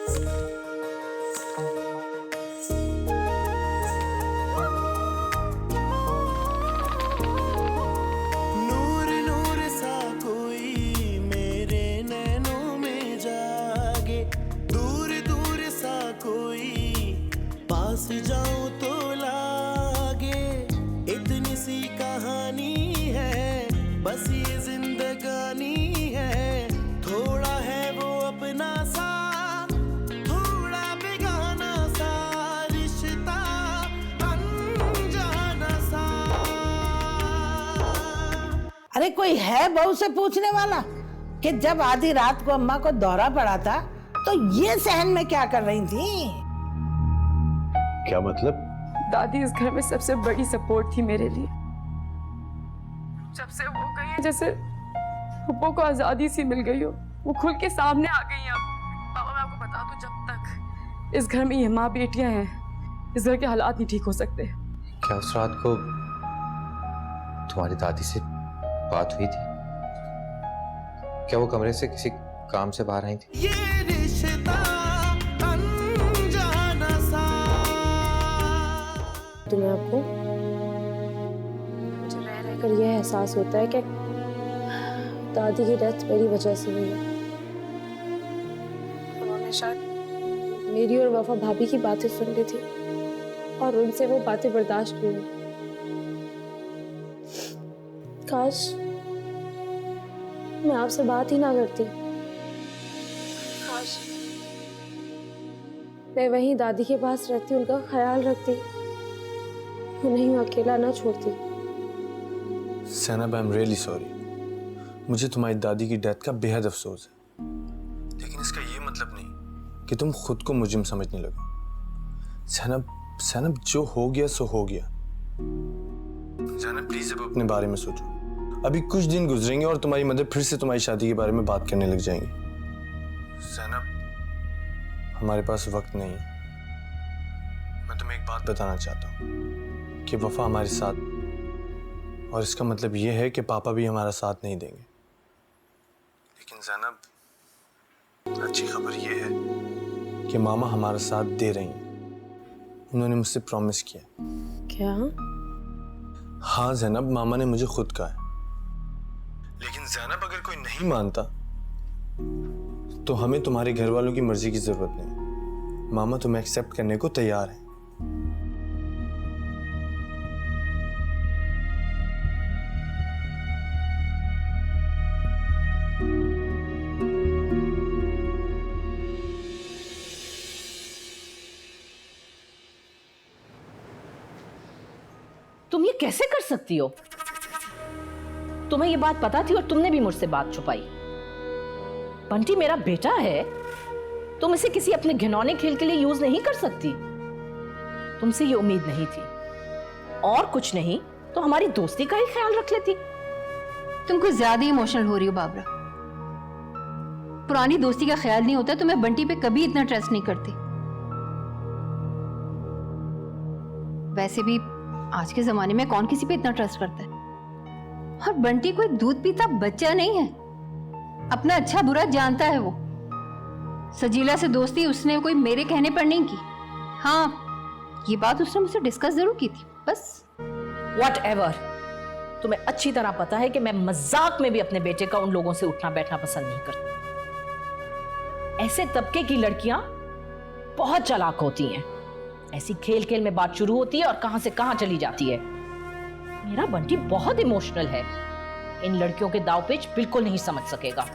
नूर नूर सा कोई मेरे नैनों में जागे, दूर दूर सा कोई पास जाऊं तो लागे। इतनी सी कहानी है, बस ये जिंदगानी है। थोड़ा है वो अपना सा, थोड़ा बेगाना सा, रिश्ता अनजाना सा। अरे कोई है बहू से पूछने वाला कि जब आधी रात को अम्मा को दौरा पड़ा था तो ये सहन में क्या कर रही थी? क्या मतलब? दादी इस घर में सबसे बड़ी सपोर्ट थी मेरे लिए। जब से वो गई है, जैसे पप्पो को आजादी सी मिल गई हो, वो खुल के सामने आ गई हैं। पापा मैं आपको बता दूं, जब तक इस घर में ये माँ बेटियां हैं, इस घर के हालात नहीं ठीक हो सकते। क्या उस रात को तुम्हारी दादी से बात हुई थी? क्या वो कमरे से किसी काम से बाहर आई थी? ये रिश्ता अनजाना सा। तुम्हें आपको मुझे रह रहकर यह एहसास होता है कि दादी की डेथ मेरी वजह से हुई है। उन्होंने शायद मेरी और वफा भाभी की बातें सुन ली थी और उनसे वो बातें बर्दाश्त नहीं हुई। काश मैं आपसे बात ही ना करती। काश मैं वहीं दादी के पास रहती, उनका ख्याल रखती, उन्हें यूं अकेला ना छोड़ती। Zainab, I am really sorry. मुझे तुम्हारी दादी की डेथ का बेहद अफसोस है, लेकिन इसका ये मतलब नहीं कि तुम खुद को मुजरिम समझने लगो। सैनब, जो हो गया सो हो गया। सैनब प्लीज अब अपने बारे में सोचो। अभी कुछ दिन गुजरेंगे और तुम्हारी मदर फिर से तुम्हारी शादी के बारे में बात करने लग जाएंगी। सैनब, हमारे पास वक्त नहीं है। मैं तुम्हें एक बात बताना चाहता हूँ कि वफा हमारे साथ, और इसका मतलब यह है कि पापा भी हमारा साथ नहीं देंगे। लेकिन ज़ैनब, अच्छी खबर यह है कि मामा हमारा साथ दे रही हैं। उन्होंने मुझसे प्रॉमिस किया। क्या? हाँ ज़ैनब, मामा ने मुझे खुद कहा है। लेकिन ज़ैनब, अगर कोई नहीं मानता तो हमें तुम्हारे घर वालों की मर्जी की जरूरत नहीं। मामा तुम्हें एक्सेप्ट करने को तैयार है। तुम ये कैसे कर सकती हो? तुम्हें ये बात पता थी और तुमने भी मुझसे बात छुपाई। बंटी मेरा बेटा है, तुम इसे किसी अपने घिनौने खेल के लिए यूज नहीं कर सकती। तुमसे ये उम्मीद नहीं थी, और कुछ नहीं तो हमारी दोस्ती का ही ख्याल रख लेती। तुम कुछ ज्यादा इमोशनल हो रही हो बाबरा। पुरानी दोस्ती का ख्याल नहीं होता तो मैं बंटी पे कभी इतना ट्रस्ट नहीं करती। वैसे भी आज के जमाने में कौन किसी पे इतना ट्रस्ट करता है? और बंटी कोई दूध पीता बच्चा नहीं है, अपना अच्छा बुरा जानता है। वो सजीला से दोस्ती उसने कोई मेरे कहने पर नहीं की। हाँ, ये बात उसने मुझसे डिस्कस जरूर की थी, बस। Whatever, तुम्हें अच्छी तरह पता है कि मैं मजाक में भी अपने बेटे का उन लोगों से उठना बैठना पसंद नहीं करती। ऐसे तबके की लड़कियां बहुत चालाक होती हैं। ऐसी खेल खेल में बात शुरू होती है और कहां से कहां चली जाती है। मेरा बंटी बहुत इमोशनल है, इन लड़कियों के दाव पेच बिल्कुल नहीं समझ सकेगा।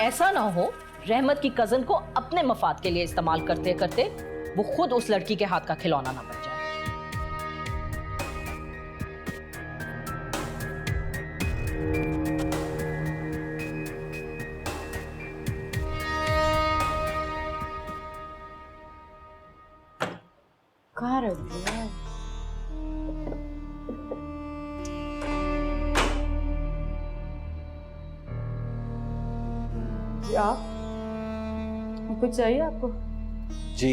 ऐसा ना हो रहमत की कजन को अपने मफाद के लिए इस्तेमाल करते करते वो खुद उस लड़की के हाथ का खिलौना ना बन जाए। कहाँ रख दिया? कुछ चाहिए आपको? जी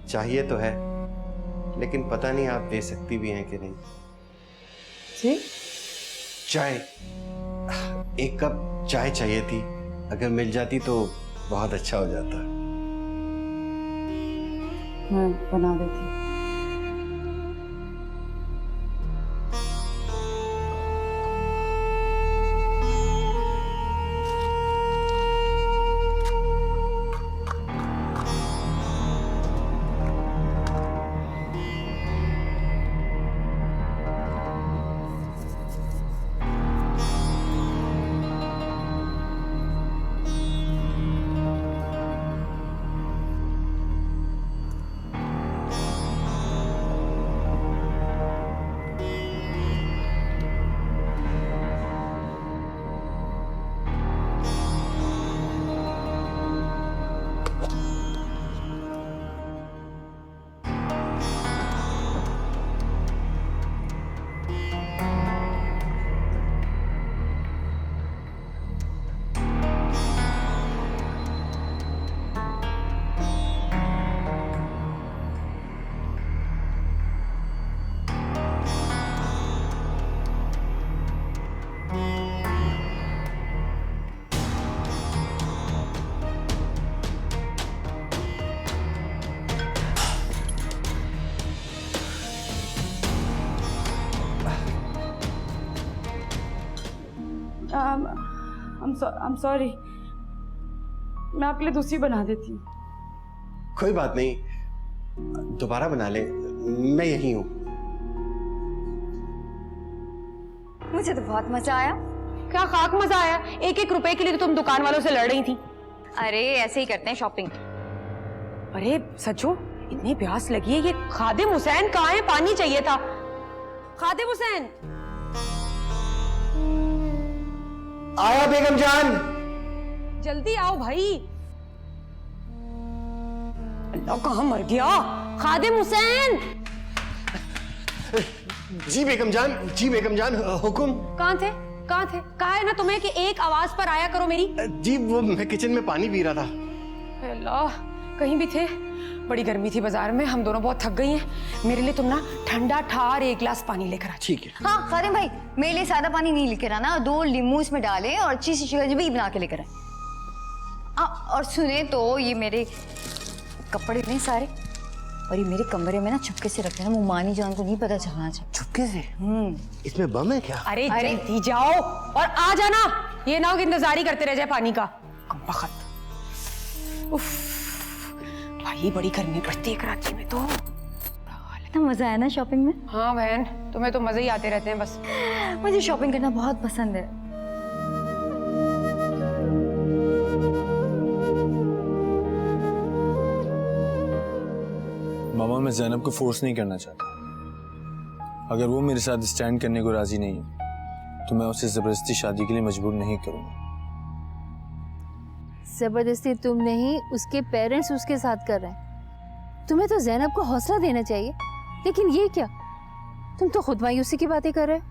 चाहिए तो है, लेकिन पता नहीं आप दे सकती भी हैं कि नहीं। जी? चाय, एक कप चाय चाहिए थी, अगर मिल जाती तो बहुत अच्छा हो जाता। मैं बना देती हूँ। I'm sorry. मैं आपके लिए दूसरी बना देती हूँ। कोई बात नहीं, दोबारा बना ले, मैं यही हूँ। मुझे तो बहुत मजा आया। क्या खाक मजा आया? 1-1 रुपए के लिए तो तुम दुकान वालों से लड़ रही थी। अरे ऐसे ही करते हैं शॉपिंग। अरे सचो, इतनी प्यास लगी है। ये खादिम हुसैन कहाँ है? पानी चाहिए था। खादिम हुसैन। आया बेगम जान। जल्दी आओ भाई। अल्लाह, कहाँ मर गया? खादिम हुसैन। जी बेगम जान, जी बेगम जान, हुक्म। कहाँ थे? कहाँ थे? कहा है ना तुम्हें कि एक आवाज पर आया करो मेरी। जी वो मैं किचन में पानी पी रहा था। अल्लाह, कहीं भी थे। बड़ी गर्मी थी बाजार में, हम दोनों बहुत थक गई हैं। मेरे लिए तुम ना ठंडा ठार 1 गिलास पानी लेकर आ। ठीक है। हाँ खादिम भाई, मेरे लिए सादा पानी नहीं लेकर आना, 2 नींबू इसमें डालें और अच्छी सी शिकंजी बना के लेकर आए। और सुने तो ये मेरे कपड़े नहीं सारे, और ये मेरे कमरे में ना चुपके से रख देना, मुमानी जान को नहीं पता चलना चाहिए। चुपके से? इसमें बम है क्या? अरे जल्दी जाओ और आ जाना। ये ना हो कि इंतजार करते रह जाए पानी का। उफ, भाई बड़ी गर्मी पड़ती है कराची में तो। इतना मजा आया ना शॉपिंग में। हाँ बहन, तुम्हें तो मजे ही आते रहते हैं बस। मुझे शॉपिंग करना बहुत पसंद है। मामा, मैं ज़ैनब को फोर्स नहीं करना चाहता। अगर वो मेरे साथ स्टैंड करने को राजी नहीं है तो मैं उसे जबरदस्ती शादी के लिए मजबूर नहीं करूंगा। जबरदस्ती तुम नहीं, उसके पेरेंट्स उसके साथ कर रहे हैं। तुम्हें तो ज़ैनब को हौसला देना चाहिए, लेकिन ये क्या? तुम तो खुद मायूसी की बातें कर रहे हो।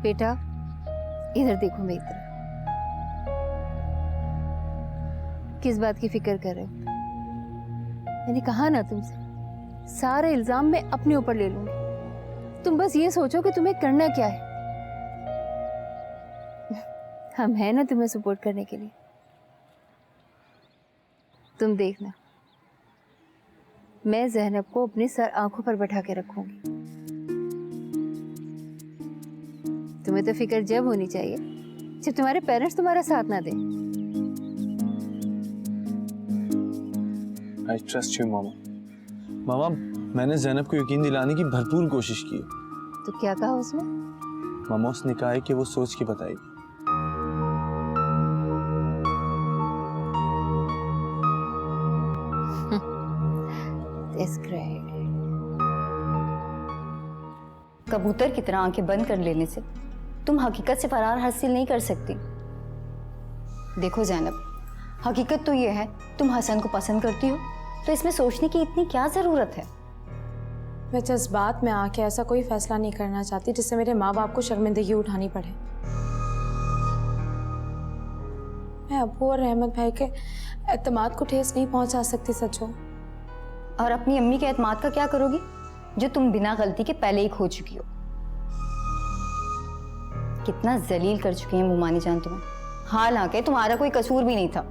बेटा इधर देखो मेरी तरफ। किस बात की फिक्र कर रहे हो? मैंने कहा ना तुमसे, सारा इल्जाम मैं अपने ऊपर ले लूंगी। तुम बस ये सोचो कि तुम्हें करना क्या है। हम हैं ना तुम्हें सपोर्ट करने के लिए। तुम देखना, मैं ज़ैनब को अपने सर आंखों पर बैठा के रखूंगी। तुम्हें तो फिक्र जब होनी चाहिए जब तुम्हारे पेरेंट्स तुम्हारा साथ ना दें। I trust you, मामा। मामा, मैंने ज़ैनब को यकीन दिलाने की भरपूर कोशिश की है। तो क्या कहा उसने? मामा, उसने कहा है कि वो सोच के बताएगी। That's great. कबूतर की तरह आंखें बंद कर लेने से तुम हकीकत से फरार हासिल नहीं कर सकती। देखो ज़ैनब, हकीकत तो ये है तुम हसन को पसंद करती हो, तो इसमें सोचने की इतनी क्या जरूरत है? मैं जज्बात में आके ऐसा कोई फैसला नहीं करना चाहती जिससे मेरे माँ बाप को शर्मिंदगी उठानी पड़े। मैं अब्बू और रहमत भाई के एतमाद को ठेस नहीं पहुंचा सकती सचो। और अपनी अम्मी के एतमाद का क्या करोगी जो तुम बिना गलती के पहले ही खो चुकी हो? कितना जलील कर चुकी हैं मुमानी जान तुम्हें, हालांकि तुम्हारा कोई कसूर भी नहीं था।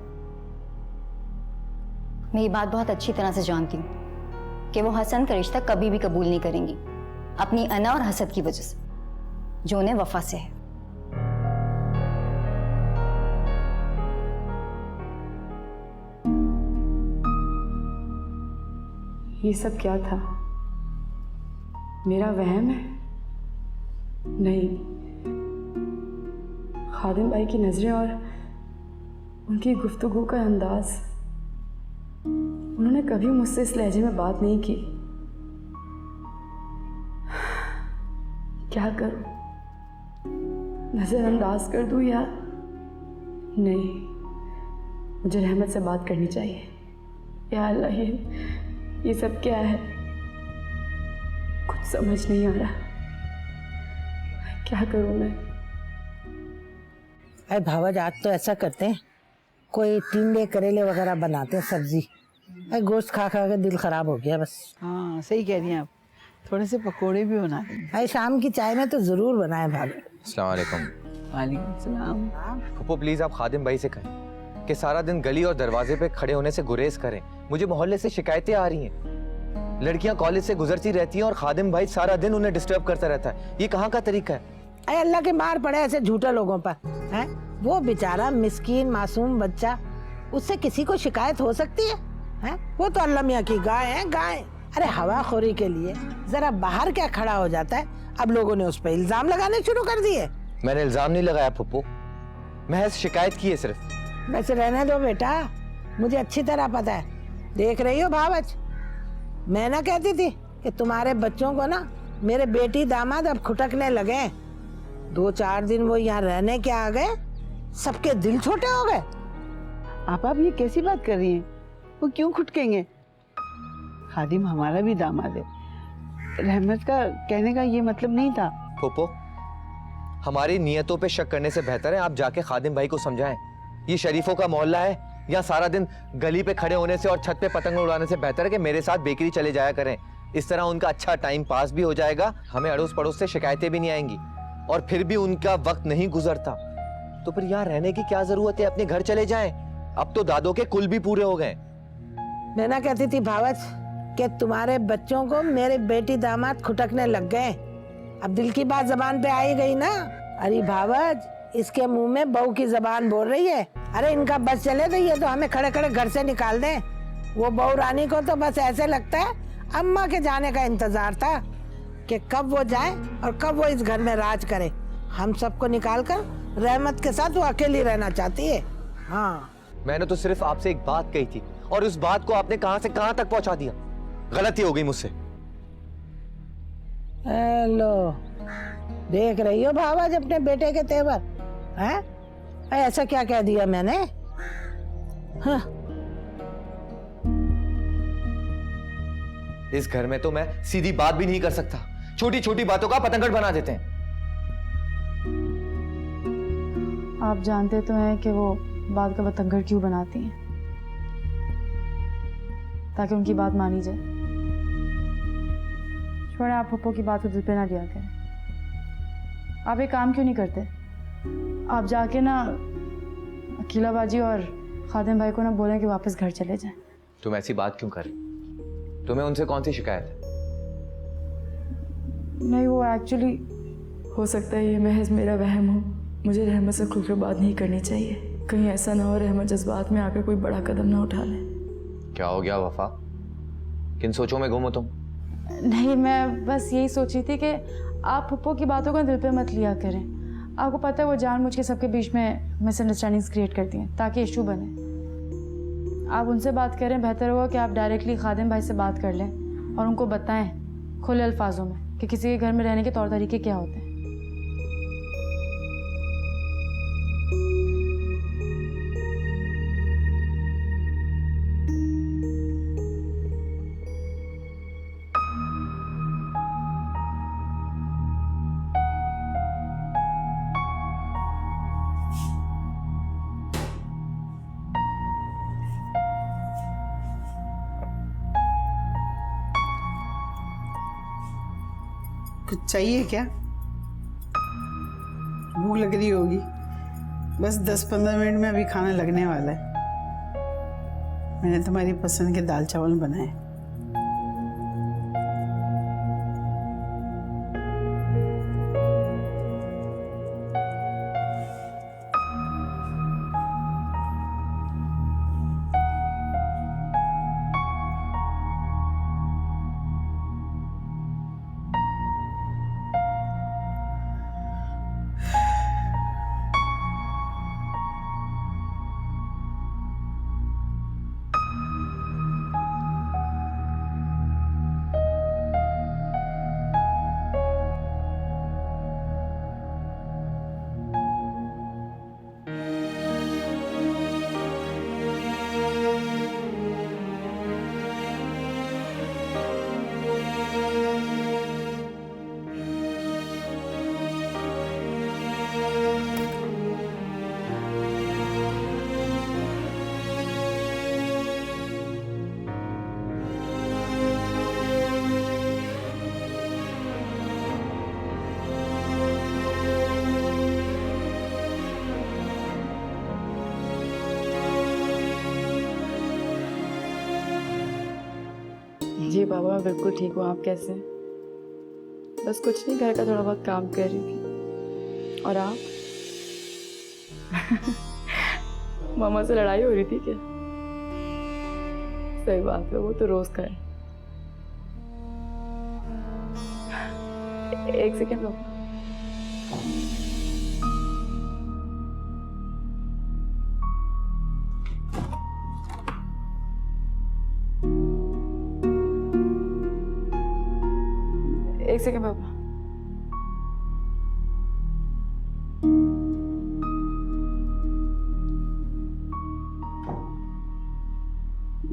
मैं ये बात बहुत अच्छी तरह से जानती हूँ कि वो हसन का रिश्ता कभी भी कबूल नहीं करेंगी, अपनी अना और हसद की वजह से, जो उन्हें वफा से है। ये सब क्या था? मेरा वहम है? नहीं, खादिम भाई की नजरें और उनकी गुफ्तगू का अंदाज, उन्होंने कभी मुझसे इस लहजे में बात नहीं की। क्या करूं? नजरअंदाज कर दूं या नहीं? मुझे रहमत से बात करनी चाहिए। या अल्लाह, ये सब क्या है? कुछ समझ नहीं आ रहा, क्या करूं मैं? अरे भावज, आज तो ऐसा करते हैं, कोई टिंडे करेले वगैरह बनाते हैं सब्जी। अरे गोश्त खा खा के दिल खराब हो गया बस। हाँ सही कह रही हैं आप, थोड़े से पकोड़े भी बना देंगे। अरे शाम की चाय में तो जरूर बनाए भाभी। अस्सलाम वालेकुम। वालेकुम सलाम। फूफो प्लीज आप खादिम भाई से कहें कि सारा दिन गली और दरवाजे पे खड़े होने से गुरेज करें। मुझे मोहल्ले से शिकायतें आ रही हैं। लड़कियां कॉलेज से गुजरती रहती हैं और खादिम भाई सारा दिन उन्हें डिस्टर्ब करता रहता है। ये कहाँ का तरीका है? अरे अल्लाह के मार पड़े ऐसे झूठे लोगों पर, हैं? वो बेचारा मिस्कीन मासूम बच्चा, उससे किसी को शिकायत हो सकती है? हैं? वो तो अल्लाह मियां की गाय है, गाय। अरे हवाखोरी के लिए जरा बाहर क्या खड़ा हो जाता है, अब लोगों ने उस पर इल्जाम लगाने शुरू कर दिए। मैंने इल्जाम नहीं लगाया फूफो, महज शिकायत की है सिर्फ। वैसे रहने दो बेटा, मुझे अच्छी तरह पता है। देख रही हो भावच, मैं ना कहती थी कि तुम्हारे बच्चों को ना मेरे बेटी दामाद अब खुटकने लगे। 2-4 दिन वो यहाँ रहने के आ गए, सबके दिल छोटे हो गए। आप ये कैसी बात कर रही हैं? वो क्यों खुटकेंगे? खादिम हमारा भी दामाद है। रहमत का कहने का ये मतलब नहीं था। फूफो, हमारी नियतों पे शक करने से बेहतर है आप जाके खादिम भाई को समझाएं। ये शरीफों का मोहल्ला है, या सारा दिन गली पे खड़े होने से और छत पे पतंग उड़ाने से बेहतर है कि मेरे साथ बेकरी चले जाया करें। इस तरह उनका अच्छा टाइम पास भी हो जाएगा, हमें अड़ोस पड़ोस से शिकायतें भी नहीं आएंगी, और फिर भी उनका वक्त नहीं गुजरता। तो फिर यहाँ रहने की क्या जरूरत है? अपने घर चले जाएं। अब तो दादों के कुल भी पूरे हो गए। मैं ना कहती थी भावच कि तुम्हारे बच्चों को मेरे बेटी दामाद खुटकने लग गए। अब दिल की बात जबान पे आई गई ना। अरे भावच, इसके मुंह में बहू की जबान बोल रही है। अरे इनका बस चले तो ये तो हमें खड़े खड़े घर से निकाल दें। वो बहू रानी को तो बस ऐसे लगता है अम्मा के जाने का इंतजार था कि कब वो जाए और कब वो इस घर में राज करे। हम सबको निकाल कर रहमत के साथ वो अकेली रहना चाहती है। हाँ, मैंने तो सिर्फ आपसे एक बात कही थी और उस बात को आपने कहां से कहां तक पहुंचा दिया। गलती हो गई मुझसे। हेलो, देख रही हो भावज अपने बेटे के तेवर हैं? ऐसा क्या कह दिया मैंने? हाँ। इस घर में तो मैं सीधी बात भी नहीं कर सकता, छोटी छोटी बातों का पतंगड़ बना देते हैं। आप जानते तो हैं कि वो बात का पतंगड़ क्यों बनाती हैं, ताकि उनकी बात मानी जाए। छोड़े, आप पप्पो की बात को दिल पे ना लिया करें। आप एक काम क्यों नहीं करते? आप जाके ना अकीला बाजी और खादिम भाई को ना बोलें कि वापस घर चले जाएं। तुम ऐसी बात क्यों कर रही? तुम्हें उनसे कौन सी शिकायत है? नहीं, वो एक्चुअली हो सकता है ये महज मेरा वहम हो। मुझे रहमत से खुलकर बात नहीं करनी चाहिए, कहीं ऐसा ना हो रहमत जज्बात में आकर कोई बड़ा कदम ना उठा ले। क्या हो गया वफा? किन सोचों में गुम हो तुम? नहीं, मैं बस यही सोच रही थी कि आप पप्पो की बातों को दिल पे मत लिया करें। आपको पता है वो जानबूझ के सबके बीच में मिसअंडरस्टैंडिंग्स क्रिएट करती हैं ताकि इशू बने। आप उनसे बात करें, बेहतर होगा कि आप डायरेक्टली खादिम भाई से बात कर लें और उनको बताएं खुले अल्फाजों में कि किसी के घर में रहने के तौर तरीके क्या होते हैं। कुछ चाहिए क्या? भूख लग रही होगी। बस 10-15 मिनट में अभी खाना लगने वाला है। मैंने तुम्हारी पसंद के दाल चावल बनाए। जी बाबा, मैं बिल्कुल ठीक हूँ। आप कैसे हैं? बस कुछ नहीं, घर का थोड़ा बहुत काम कर रही थी। और आप? मामा से लड़ाई हो रही थी क्या? सही बात है, वो तो रोज का है। एक सेकेंड रुको। एक सेकेंड पापा।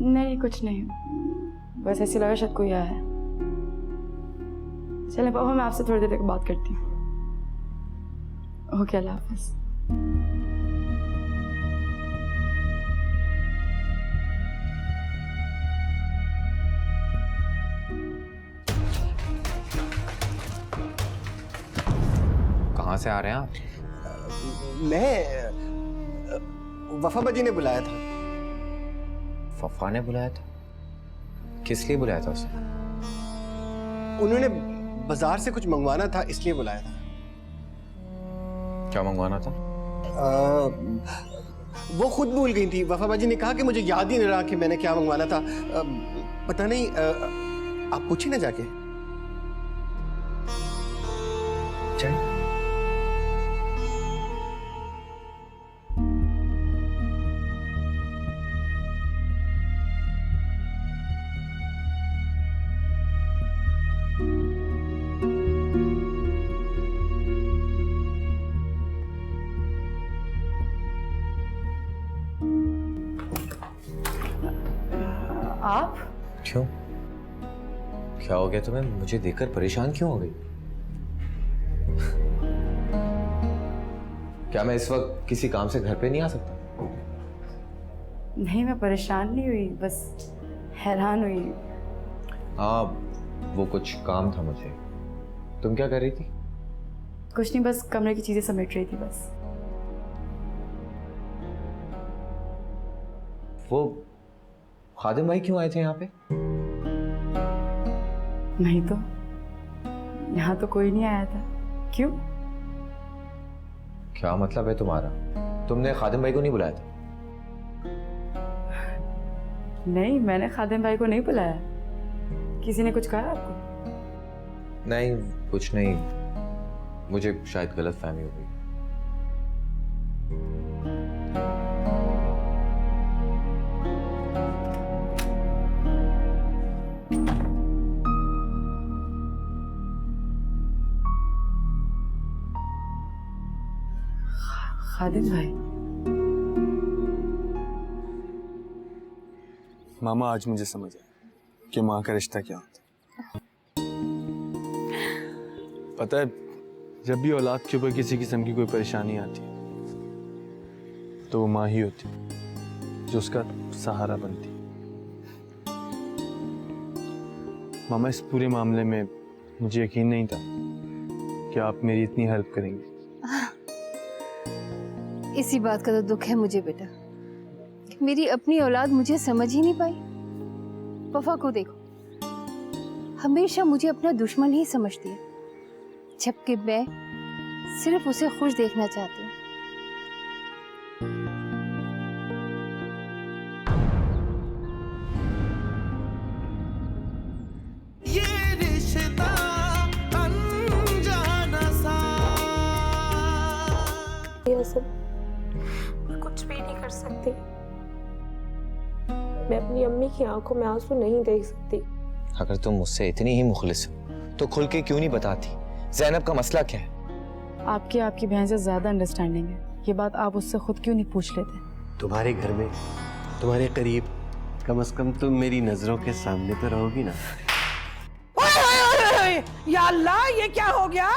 नहीं, कुछ नहीं, बस ऐसे लगा शायद कोई आया है। चले पापा, मैं आपसे थोड़ी देर तक बात करती हूँ। ओके, अल्लाह हाफिज। कहाँ से आ रहे हैं आप? मैं वफा बाजी ने बुलाया था। फफा ने बुलाया था? किस लिए बुलाया था उसे? उन्होंने बाजार से कुछ मंगवाना था, इसलिए बुलाया था। क्या मंगवाना था? वो खुद भूल गई थी। वफा बाजी ने कहा कि मुझे याद ही नहीं रहा कि मैंने क्या मंगवाना था। पता नहीं, आप पूछी ना जाके। चल। आप? क्यों? क्या हो गया तुम्हें? मुझे देखकर परेशान क्यों हो गई? क्या मैं इस वक्त किसी काम से घर पे नहीं आ सकता? नहीं, मैं परेशान नहीं हुई, बस हैरान हुई। हाँ, वो कुछ काम था मुझे। तुम क्या कर रही थी? कुछ नहीं, बस कमरे की चीजें समेट रही थी बस। वो खादिम भाई क्यों आए थे यहाँ पे? नहीं तो, यहाँ तो कोई नहीं आया था। क्यों? क्या मतलब है तुम्हारा? तुमने खादिम भाई को नहीं बुलाया था? नहीं, मैंने खादिम भाई को नहीं बुलाया। किसी ने कुछ कहा आपको? नहीं, कुछ नहीं। मुझे शायद गलतफहमी हो गई। खादिम भाई? मामा, आज मुझे समझ आया कि माँ का रिश्ता क्या होता है। पता है, जब भी औलाद के ऊपर किसी किस्म की कोई परेशानी आती है तो वो माँ ही होती है जो उसका सहारा बनती है। मामा, इस पूरे मामले में मुझे यकीन नहीं था कि आप मेरी इतनी हेल्प करेंगी। इसी बात का तो दुख है मुझे बेटा, कि मेरी अपनी औलाद मुझे समझ ही नहीं पाई। वफा को देखो, हमेशा मुझे अपना दुश्मन ही समझती है, जबकि मैं सिर्फ उसे खुश देखना चाहती हूँ। ये रिश्ता अनजाना सा। मैं कुछ भी नहीं कर सकती। मैं अपनी अम्मी की आंखों में आंसू नहीं देख सकती। अगर तुम मुझसे इतनी ही मुखलिस हो तो खुल के क्यों नहीं बताती? ज़ैनब का मसला क्या है? आपकी बहन से ज्यादा अंडरस्टैंडिंग है। ये बात आप उससे खुद क्यों नहीं पूछ लेते? तुम्हारे घर में, तुम्हारे करीब, कम से कम तुम मेरी नजरों के सामने तो रहोगी ना। या अल्लाह, ये क्या हो गया?